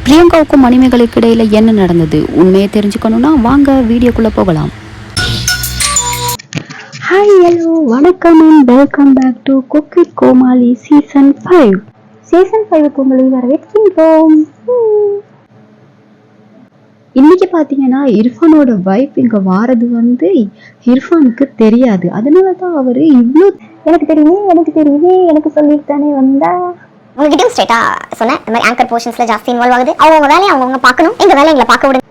பிரியங்காவுக்கும் மணிமேகலைக்கு இடையில என்ன நடந்தது உண்மையை தெரிஞ்சுக்கணும்னா வாங்க வீடியோக்குள்ள போகலாம். ஹாய் ஹலோ வணக்கம் and welcome back to cook with Comali season 5. Season 5க்கு உங்களை வரவேற்கின்றோம். இன்னைக்கு பாத்தீங்கன்னா இர்ஃபானோட வைஃப் இங்க வாரது இர்ஃபானுக்கு தெரியாது. அதனாலதான் அவரு இவ்வளோ எனக்கு தெரியுமே எனக்கு சொல்லிட்டு தானே வந்தா உங்ககிட்ட ஸ்ட்ரைட்டா சொன்னேன். இந்த மாதிரி ஆங்கர் போர்ஷன்ஸ்ல ஜாஸ்தி இன்வால்வ் ஆகுது. அவங்க வேலையை அவங்க பார்க்கணும், எங்க வேலை எங்களை பார்க்க விடுங்க.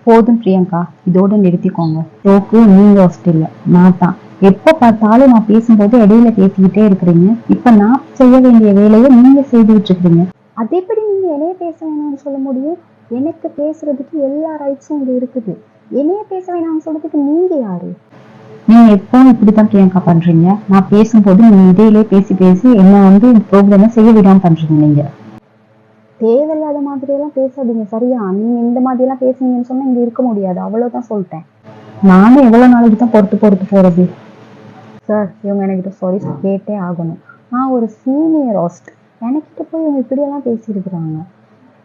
போதும் பிரியங்கா, இதோட நிறுத்திக்கோங்க. ஷோக்கு நீங்க ஹோஸ்ட் இல்ல, நான் தான். எப்ப பார்த்தாலும் நான் பேசும்போது இடையில பேசிக்கிட்டே இருக்கிறீங்க. இப்ப நான் செய்ய வேண்டிய வேலையை நீங்க செய்துட்டு இருக்கிறீங்க. அது எப்படி நீங்க என்னைய பேச வேணாம்னு சொல்ல முடியும்? எனக்கு பேசுறதுக்கு எல்லா ரைட்ஸும் இங்க இருக்குது. என்னைய பேச வேணாம்னு சொல்றதுக்கு நீங்க யாரு? நீங்க எப்பவும் இப்படித்தான் பிரியங்கா பண்றீங்க. நான் பேசும்போது நீங்க இடையிலே பேசி என்ன ப்ரோக்ராம செய்ய விடாம பண்றீங்க. நீங்க தேவையில்லாத மாதிரி எல்லாம் பேசாதீங்க, சரியா? நீங்க இந்த மாதிரி எல்லாம் பேசுனீங்கன்னு சொன்னா இங்க இருக்க முடியாது, அவ்வளவுதான் சொல்லிட்டேன். நானும் எவ்வளவு நாளைக்கு தான் பொறுத்து போறது? சார், இவங்க என்கிட்ட சாரி கேட்டே ஆகணும். நான் ஒரு சீனியர் ஹோஸ்ட், எனக்கிட்ட போய் இவங்க இப்படியெல்லாம் பேசியிருக்கிறாங்க.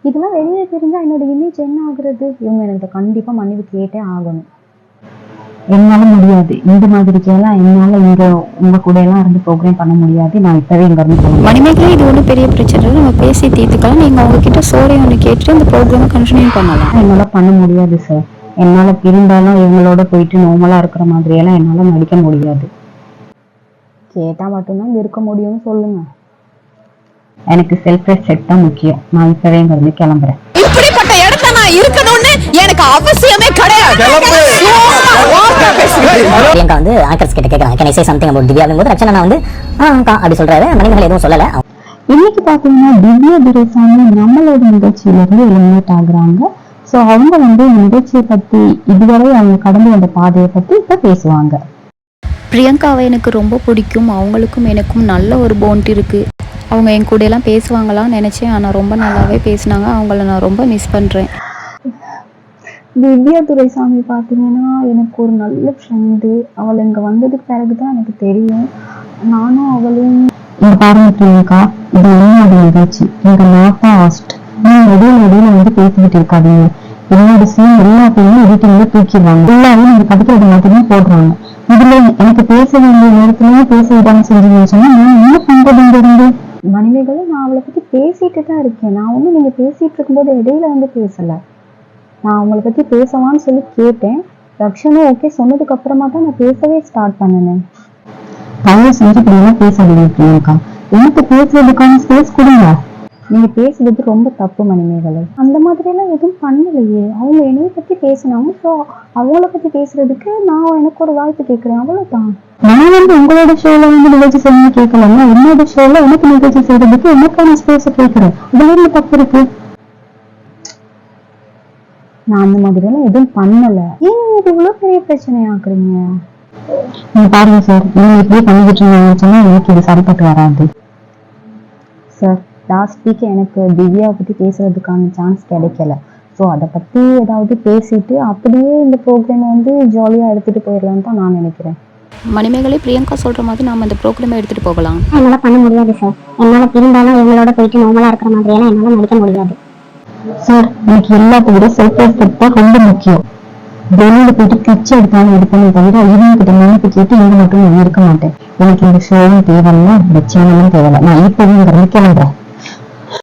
இதெல்லாம் வெளியே தெரிஞ்சா என்னோட இமேஜ் என்ன ஆகுறது? இவங்க என்கிட்ட கண்டிப்பா மன்னிப்பு கேட்டே ஆகணும். என்னால முடியாது, இந்த மாதிரிக்கெல்லாம் என்னால இங்க உங்க கூட எல்லாம் இருந்து ப்ரோக்ராம் பண்ண முடியாது. நான் இப்பவே இங்க இருந்து போகணும். மணிமேகலை, இது ஒன்றும் பெரிய பிரச்சனை, நம்ம பேசி தீர்த்துக்கலாம். நீங்க அவங்க கிட்ட சோரை ஒன்று கேட்டுட்டு அந்த ப்ரோக்ராமை கண்டினியூ பண்ணலாம். என்னால பண்ண முடியாது சார். என்னால இருந்தாலும் இவங்களோட போயிட்டு நார்மலா இருக்கிற மாதிரி எல்லாம் என்னால நடிக்க முடியாது. கேட்டா மட்டும்தான் இங்க இருக்க முடியும்னு சொல்லுங்க. எனக்கு செல்ஃப் ரெஸ்பெக்ட் தான் முக்கியம். நான் இப்பவே இங்க இருந்து கிளம்புறேன். இப்படிப்பட்ட இடத்துல நான் இருக்கணும்னு எனக்கு அவசியமே கிடையாது. பிரியங்கா ஆங்கர்ஸ் கிட்ட கேக்குறாங்க, can I say something about Divya அப்படிங்கும்போது ரச்சனா அப்படி சொல்றாரு. மணிமேகலை எதுவும் சொல்லல. இன்னைக்கு பாத்தீங்கன்னா திவ்யா துரைசாமி நம்மளோட நிகழ்ச்சியில இருந்து எலிமினேட் ஆகுறாங்க. சோ அவங்க நிகழ்ச்சியை பத்தி, இதுவரை அவங்க கடந்து வந்த பாதையை பத்தி இப்ப பேசுவாங்க. பிரியங்காவை எனக்கு ரொம்ப பிடிக்கும். அவங்களுக்கும் எனக்கும் நல்ல ஒரு பாண்ட் இருக்கு. அவங்க என் கூட எல்லாம் பேசுவாங்களான்னு நினைச்சேன், ஆனா ரொம்ப நல்லாவே பேசினாங்க. அவங்கள நான் ரொம்ப மிஸ் பண்றேன். திவ்யா துரைசாமி பாத்தீங்கன்னா எனக்கு ஒரு நல்ல ஃப்ரெண்டு. அவள் இங்க வந்ததுக்கு பிறகுதான் எனக்கு தெரியும். நானும் அவளும் இங்க பாருங்க பிரியங்கா, இது என்னோட நிகழ்ச்சி, இங்க நாட்டா ஹாஸ்ட். நீங்க இடையில பேசிக்கிட்டு இருக்காதீங்க. என்னோட சீன் எல்லாத்தையுமே எடிட்டிங்ல தூக்கிடுவாங்க. எல்லாரும் நீங்க படிக்கிறது மட்டுமே போடுறாங்க. இதுல எனக்கு பேச வேண்டிய நேரத்துலயும் பேச விடாம செஞ்சீங்கன்னு சொன்னா நான் என்ன பண்றது? இருந்து மணிமேகலை, நான் அவளை பத்தி பேசிட்டு தான் இருக்கேன். நான் நீங்க பேசிட்டு இருக்கும்போது இடையில பேசல. நான் அவங்கள பத்தி பேசவான்னு சொல்லி கேட்டேன். ரக்ஷனும் ஓகே சொன்னதுக்கு அப்புறமா தான் நான் பேசவே ஸ்டார்ட் பண்ணினேன். தயவு செஞ்சு இப்படியெல்லாம் பேசாதீங்க பிரியங்கா. எனக்கு பேசுறதுக்கான ஸ்பேஸ் கொடுங்க. நீங்க பேசுறது ரொம்ப தப்பு மணிமேகலை. அந்த மாதிரி எல்லாம் எதுவும் பண்ணலையே. அவங்க என்னைய பத்தி பேசினாங்க. ஸோ அவங்கள பத்தி பேசுறதுக்கு நான் எனக்கு ஒரு வாய்ப்பு கேட்கிறேன், அவ்வளவுதான். நான் உங்களோட ஷோல நிகழ்ச்சி செய்ய கேட்கலாம். என்னோட ஷோல எனக்கு நிகழ்ச்சி செய்யறதுக்கு எனக்கான ஸ்பேஸ கேட்கிறேன். அதுல தப்பு இருக்கு. நான் அந்த மாதிரி எல்லாம் எதுவும் பண்ணல. ஏன் இது இவ்வளவு பெரிய பிரச்சனை ஆக்குறீங்க? நீங்க பாருங்க சார், நீங்க இப்படியே பண்ணிக்கிட்டு இருந்தீங்கன்னு சொன்னா எனக்கு இது சரிப்பட்டு வராது சார். லாஸ்ட் வீக் எனக்கு திவ்யாவை பத்தி பேசுறதுக்கான சான்ஸ் கிடைக்கல. ஸோ அதை பத்தி ஏதாவது பேசிட்டு அப்படியே இந்த ப்ரோக்ராம் ஜாலியா எடுத்துட்டு போயிடலான்னு தான் நான் நினைக்கிறேன். மணிமேகலை, பிரியங்கா சொல்ற மாதிரி நாம இந்த ப்ரோக்ராமை எடுத்துட்டு போகலாம். என்னால பண்ண முடியாது சார். என்னால இருந்தாலும் இவங்களோட போயிட்டு நார்மலா இருக்கிற மாதிரி எல்லாம் என்னால நடிக்க முடியாது சார். எனக்கு எல்லாத்த விட செல்ஃப் ரெஸ்பெக்ட் தான் ரொம்ப முக்கியம். வெளியில போயிட்டு கிச்சு எடுத்தாலும் எடுப்பேன் தவிர இவங்க கிட்ட மன்னிப்பு கேட்டு இவங்க மட்டும் நான் இருக்க மாட்டேன். எனக்கு இந்த ஷோவும் தேவையில்லை, இந்த சேனலும் தேவையில்லை. நான் இப்பவும் இங்க கிளம்புறேன்.